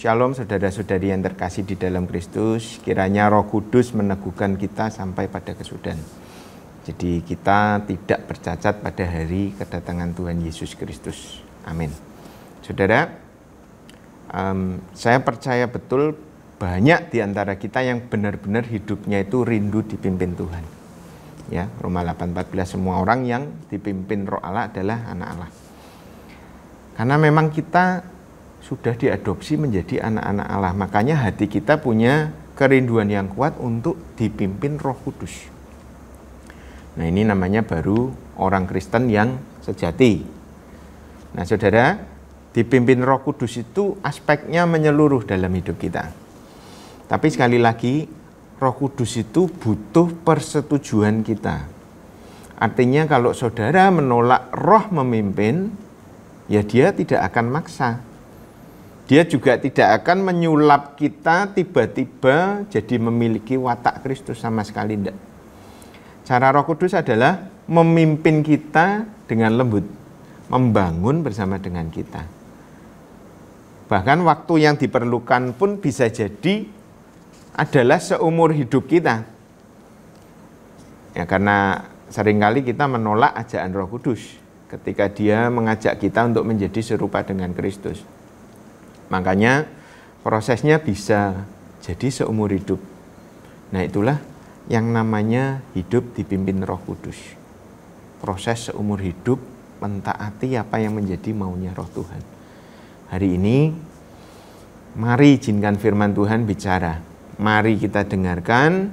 Shalom saudara-saudari yang terkasih di dalam Kristus, kiranya Roh Kudus meneguhkan kita sampai pada kesudahan. Jadi kita tidak bercacat pada hari kedatangan Tuhan Yesus Kristus. Amin. Saudara, saya percaya betul banyak di antara kita yang benar-benar hidupnya itu rindu dipimpin Tuhan. Ya, Roma 8:14, semua orang yang dipimpin Roh Allah adalah anak Allah. Karena memang kita sudah diadopsi menjadi anak-anak Allah. Makanya hati kita punya kerinduan yang kuat untuk dipimpin Roh Kudus. Nah, ini namanya baru orang Kristen yang sejati. Nah, saudara, dipimpin Roh Kudus itu aspeknya menyeluruh dalam hidup kita. Tapi sekali lagi, Roh Kudus itu butuh persetujuan kita. Artinya kalau saudara menolak Roh memimpin, ya dia tidak akan maksa. Dia juga tidak akan menyulap kita tiba-tiba jadi memiliki watak Kristus, sama sekali tidak. Cara Roh Kudus adalah memimpin kita dengan lembut, membangun bersama dengan kita. Bahkan waktu yang diperlukan pun bisa jadi adalah seumur hidup kita. Ya, karena seringkali kita menolak ajakan Roh Kudus ketika dia mengajak kita untuk menjadi serupa dengan Kristus. Makanya prosesnya bisa jadi seumur hidup. Nah, itulah yang namanya hidup dipimpin Roh Kudus. Proses seumur hidup mentaati apa yang menjadi maunya Roh Tuhan. Hari ini mari izinkan firman Tuhan bicara. Mari kita dengarkan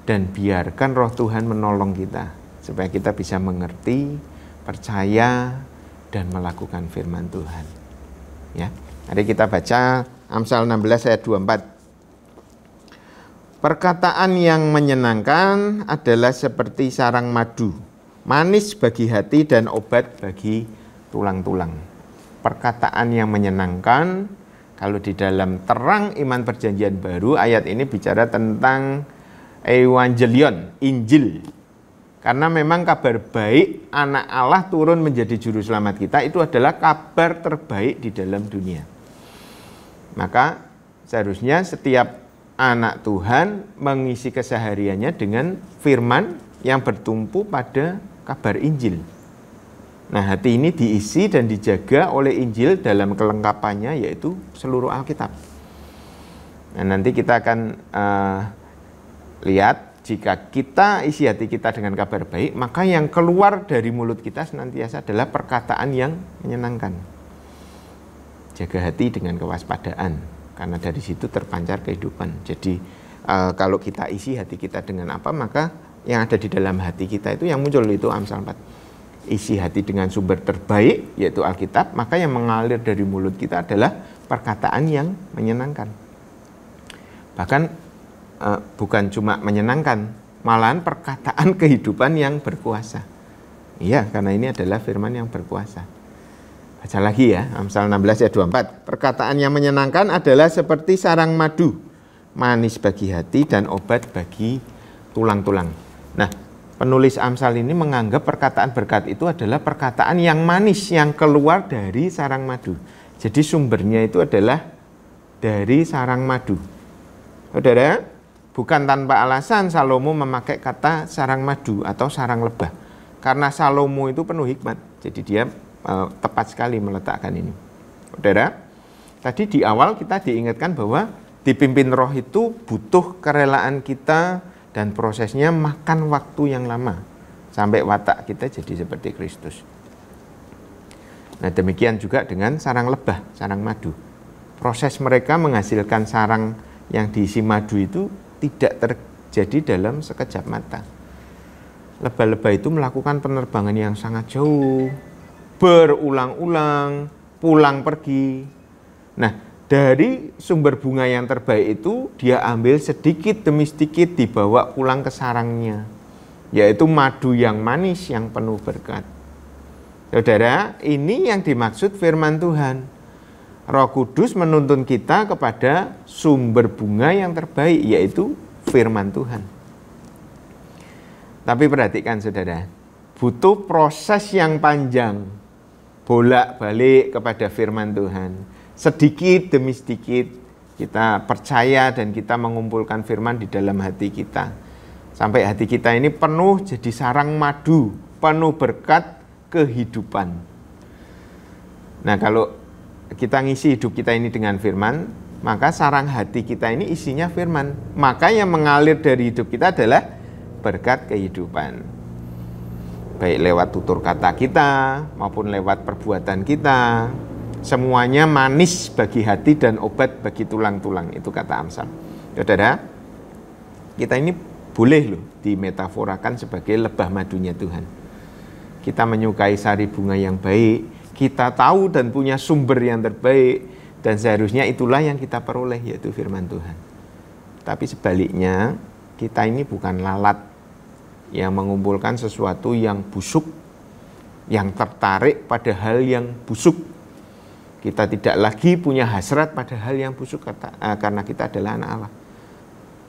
dan biarkan Roh Tuhan menolong kita supaya kita bisa mengerti, percaya dan melakukan firman Tuhan. Ya. Mari kita baca Amsal 16 ayat 24. Perkataan yang menyenangkan adalah seperti sarang madu, manis bagi hati dan obat bagi tulang-tulang. Perkataan yang menyenangkan, kalau di dalam terang iman perjanjian baru, ayat ini bicara tentang Evangelion, Injil. Karena memang kabar baik anak Allah turun menjadi juru selamat kita itu adalah kabar terbaik di dalam dunia. Maka seharusnya setiap anak Tuhan mengisi kesehariannya dengan firman yang bertumpu pada kabar Injil. Nah, hati ini diisi dan dijaga oleh Injil dalam kelengkapannya, yaitu seluruh Alkitab. Nah, nanti kita akan lihat, jika kita isi hati kita dengan kabar baik, maka yang keluar dari mulut kita senantiasa adalah perkataan yang menyenangkan. Jaga hati dengan kewaspadaan, karena dari situ terpancar kehidupan. Jadi kalau kita isi hati kita dengan apa, maka yang ada di dalam hati kita itu yang muncul, itu Amsal 4. Isi hati dengan sumber terbaik, yaitu Alkitab, maka yang mengalir dari mulut kita adalah perkataan yang menyenangkan. Bahkan bukan cuma menyenangkan, malahan perkataan kehidupan yang berkuasa. Iya, karena ini adalah firman yang berkuasa. Baca lagi ya, Amsal 16 ayat 24. Perkataan yang menyenangkan adalah seperti sarang madu, manis bagi hati dan obat bagi tulang-tulang. Nah, penulis Amsal ini menganggap perkataan berkat itu adalah perkataan yang manis yang keluar dari sarang madu. Jadi sumbernya itu adalah dari sarang madu. Saudara, bukan tanpa alasan Salomo memakai kata sarang madu atau sarang lebah. Karena Salomo itu penuh hikmat, jadi dia tepat sekali meletakkan ini. Saudara, tadi di awal kita diingatkan bahwa dipimpin Roh itu butuh kerelaan kita dan prosesnya makan waktu yang lama sampai watak kita jadi seperti Kristus. Nah, demikian juga dengan sarang lebah, sarang madu. Proses mereka menghasilkan sarang yang diisi madu itu tidak terjadi dalam sekejap mata. Lebah-lebah itu melakukan penerbangan yang sangat jauh, berulang-ulang, pulang pergi. Nah, dari sumber bunga yang terbaik itu dia ambil sedikit demi sedikit dibawa pulang ke sarangnya, yaitu madu yang manis yang penuh berkat. Saudara, ini yang dimaksud firman Tuhan. Roh Kudus menuntun kita kepada sumber bunga yang terbaik, yaitu firman Tuhan. Tapi perhatikan saudara, butuh proses yang panjang, bolak-balik kepada firman Tuhan. sedikit demi sedikit kita percaya dan kita mengumpulkan firman di dalam hati kita. Sampai hati kita ini penuh jadi sarang madu, penuh berkat kehidupan. Nah, kalau kita ngisi hidup kita ini dengan firman, maka sarang hati kita ini isinya firman. Maka yang mengalir dari hidup kita adalah berkat kehidupan. Baik lewat tutur kata kita maupun lewat perbuatan kita. Semuanya manis bagi hati dan obat bagi tulang-tulang. Itu kata Amsal. Saudara, kita ini boleh loh dimetaforakan sebagai lebah madunya Tuhan. Kita menyukai sari bunga yang baik, kita tahu dan punya sumber yang terbaik, dan seharusnya itulah yang kita peroleh, yaitu firman Tuhan. Tapi sebaliknya, kita ini bukan lalat yang mengumpulkan sesuatu yang busuk, yang tertarik pada hal yang busuk. Kita tidak lagi punya hasrat pada hal yang busuk karena kita adalah anak Allah.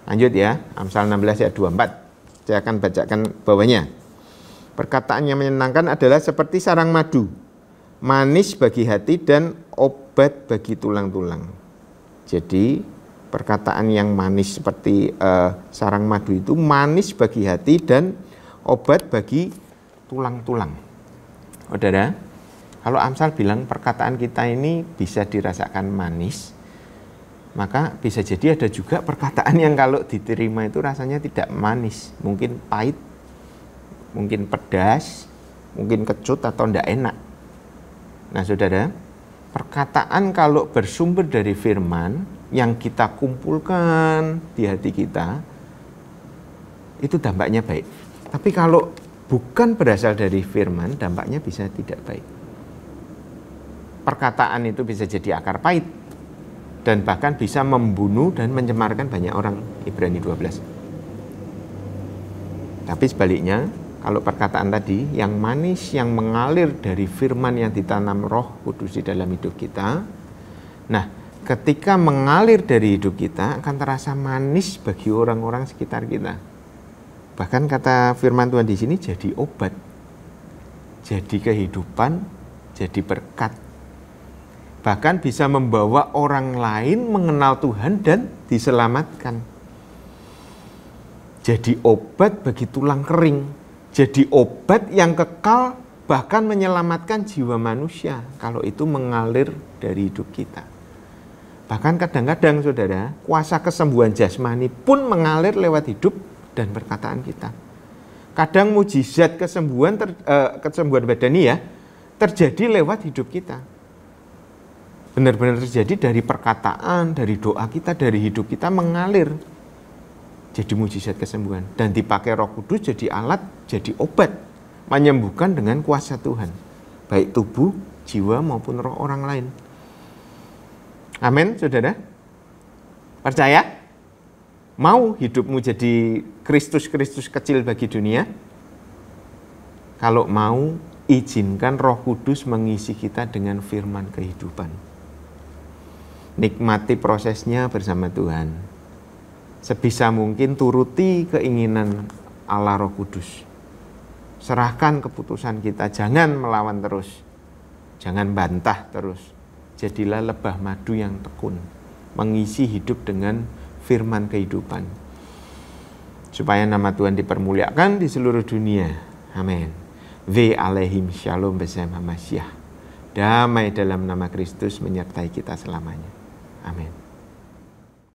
Lanjut ya, Amsal 16 ayat 24. Saya akan bacakan bawahnya. Perkataan yang menyenangkan adalah seperti sarang madu, manis bagi hati dan obat bagi tulang-tulang. Jadi perkataan yang manis seperti sarang madu itu manis bagi hati dan obat bagi tulang-tulang. Saudara, kalau Amsal bilang perkataan kita ini bisa dirasakan manis, maka bisa jadi ada juga perkataan yang kalau diterima itu rasanya tidak manis, mungkin pahit, mungkin pedas, mungkin kecut atau tidak enak. Nah saudara, perkataan kalau bersumber dari firman yang kita kumpulkan di hati kita, itu dampaknya baik. Tapi kalau bukan berasal dari firman, dampaknya bisa tidak baik. Perkataan itu bisa jadi akar pahit, dan bahkan bisa membunuh dan mencemarkan banyak orang. Ibrani 12. Tapi sebaliknya, kalau perkataan tadi yang manis, yang mengalir dari firman yang ditanam Roh Kudus di dalam hidup kita, nah ketika mengalir dari hidup kita akan terasa manis bagi orang-orang sekitar kita. Bahkan kata firman Tuhan di sini jadi obat, jadi kehidupan, jadi berkat. Bahkan bisa membawa orang lain mengenal Tuhan dan diselamatkan. Jadi obat bagi tulang kering. Jadi obat yang kekal, bahkan menyelamatkan jiwa manusia kalau itu mengalir dari hidup kita. Bahkan kadang-kadang saudara, kuasa kesembuhan jasmani pun mengalir lewat hidup dan perkataan kita. Kadang mujizat kesembuhan badani ya terjadi lewat hidup kita. Benar-benar terjadi dari perkataan, dari doa kita, dari hidup kita mengalir. Jadi mujizat kesembuhan. Dan dipakai Roh Kudus jadi alat, jadi obat. Menyembuhkan dengan kuasa Tuhan. Baik tubuh, jiwa maupun roh orang lain. Amin, saudara. Percaya? Mau hidupmu jadi Kristus-Kristus kecil bagi dunia? Kalau mau, izinkan Roh Kudus mengisi kita dengan firman kehidupan. Nikmati prosesnya bersama Tuhan. Sebisa mungkin turuti keinginan Allah Roh Kudus. Serahkan keputusan kita, jangan melawan terus. Jangan bantah terus. Jadilah lebah madu yang tekun, mengisi hidup dengan firman kehidupan. Supaya nama Tuhan dipermuliakan di seluruh dunia. Amin. Ve alaihim shalom bersama Masyah. Damai dalam nama Kristus menyertai kita selamanya. Amin.